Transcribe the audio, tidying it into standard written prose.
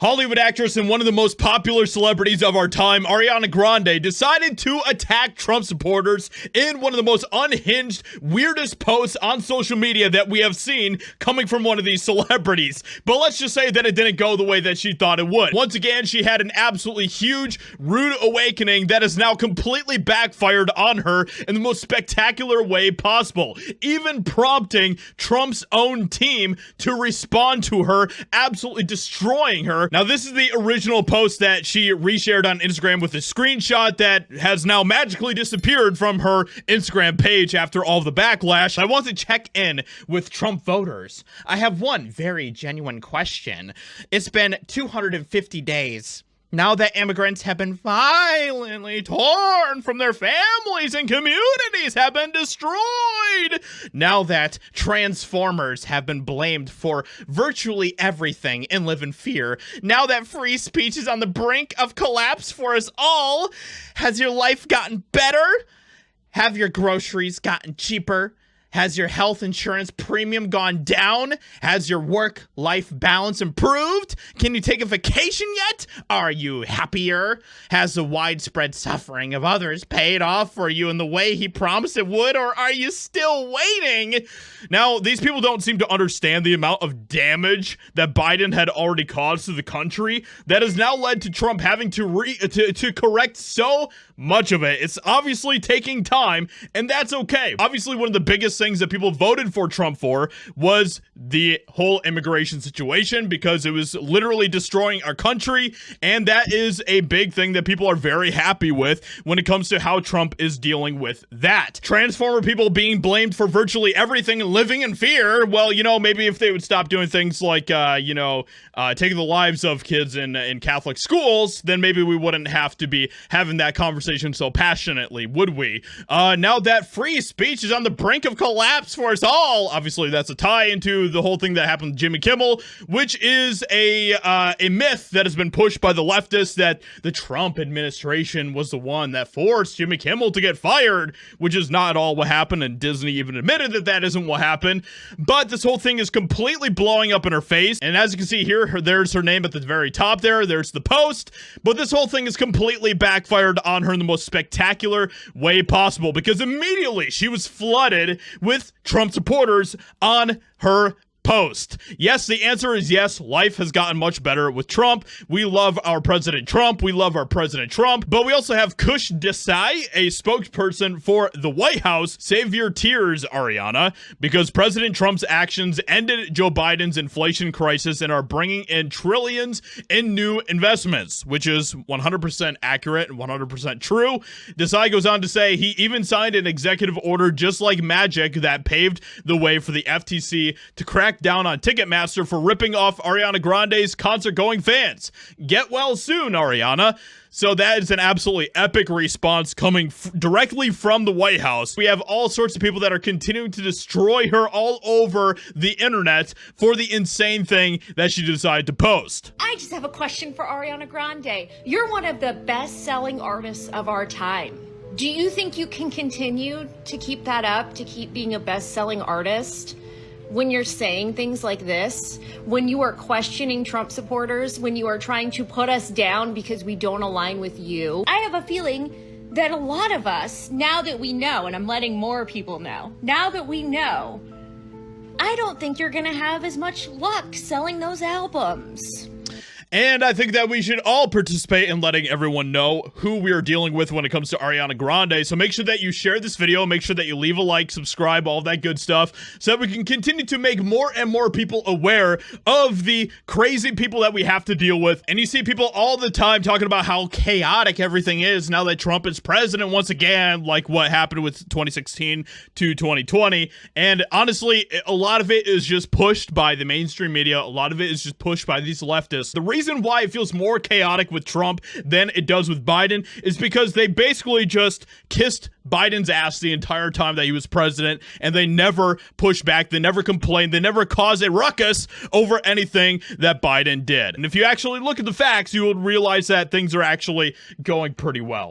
Hollywood actress and one of the most popular celebrities of our time, Ariana Grande, decided to attack Trump supporters in one of the most unhinged, weirdest posts on social media that we have seen coming from one of these celebrities. But let's just say that it didn't go the way that she thought it would. Once again, she had an absolutely huge, rude awakening that has now completely backfired on her in the most spectacular way possible, even prompting Trump's own team to respond to her, absolutely destroying her. Now, this is the original post that she reshared on Instagram with a screenshot that has now magically disappeared from her Instagram page after all of the backlash. I want to check in with Trump voters. I have one very genuine question. It's been 250 days. Now that immigrants have been violently torn from their families and communities have been destroyed. Now that transformers have been blamed for virtually everything and live in fear. Now that free speech is on the brink of collapse for us all. Has your life gotten better? Have your groceries gotten cheaper? Has your health insurance premium gone down? Has your work-life balance improved? Can you take a vacation yet? Are you happier? Has the widespread suffering of others paid off for you in the way he promised it would, or are you still waiting? Now, these people don't seem to understand the amount of damage that Biden had already caused to the country that has now led to Trump having to correct so much of it. It's obviously taking time, and that's okay. Obviously, one of the biggest things that people voted for Trump for was the whole immigration situation, because it was literally destroying our country, and that is a big thing that people are very happy with when it comes to how Trump is dealing with that. Transformer people being blamed for virtually everything and living in fear. Well, you know, maybe if they would stop doing things like, taking the lives of kids in Catholic schools, then maybe we wouldn't have to be having that conversation so passionately, would we? Now that free speech is on the brink of collapse for us all, obviously that's a tie into the whole thing that happened to Jimmy Kimmel, which is a myth that has been pushed by the leftists that the Trump administration was the one that forced Jimmy Kimmel to get fired, which is not at all what happened, and Disney even admitted that that isn't what happened. But this whole thing is completely blowing up in her face, and as you can see here, there's her name at the very top there, there's the post, but this whole thing is completely backfired on her in the most spectacular way possible, because immediately she was flooded with Trump supporters on her post. Yes, the answer is yes. Life has gotten much better with Trump. We love our President Trump. We love our President Trump. But we also have Kush Desai, a spokesperson for the White House. Save your tears, Ariana, because President Trump's actions ended Joe Biden's inflation crisis and are bringing in trillions in new investments, which is 100% accurate and 100% true. Desai goes on to say he even signed an executive order just like magic that paved the way for the FTC to crack down on Ticketmaster for ripping off Ariana Grande's concert-going fans. Get well soon, Ariana. So that is an absolutely epic response coming directly from the White House. We have all sorts of people that are continuing to destroy her all over the internet for the insane thing that she decided to post. I just have a question for Ariana Grande. You're one of the best-selling artists of our time. Do you think you can continue to keep that up, to keep being a best-selling artist? When you're saying things like this, when you are questioning Trump supporters, when you are trying to put us down because we don't align with you, I have a feeling that a lot of us, now that we know, and I'm letting more people know, now that we know, I don't think you're gonna have as much luck selling those albums. And I think that we should all participate in letting everyone know who we are dealing with when it comes to Ariana Grande. So make sure that you share this video, make sure that you leave a like, subscribe, all that good stuff, so that we can continue to make more and more people aware of the crazy people that we have to deal with. And you see people all the time talking about how chaotic everything is now that Trump is president once again, like what happened with 2016 to 2020. And honestly, a lot of it is just pushed by the mainstream media. A lot of it is just pushed by these leftists. The reason why it feels more chaotic with Trump than it does with Biden is because they basically just kissed Biden's ass the entire time that he was president, and they never pushed back, they never complained, they never caused a ruckus over anything that Biden did. And if you actually look at the facts, you will realize that things are actually going pretty well.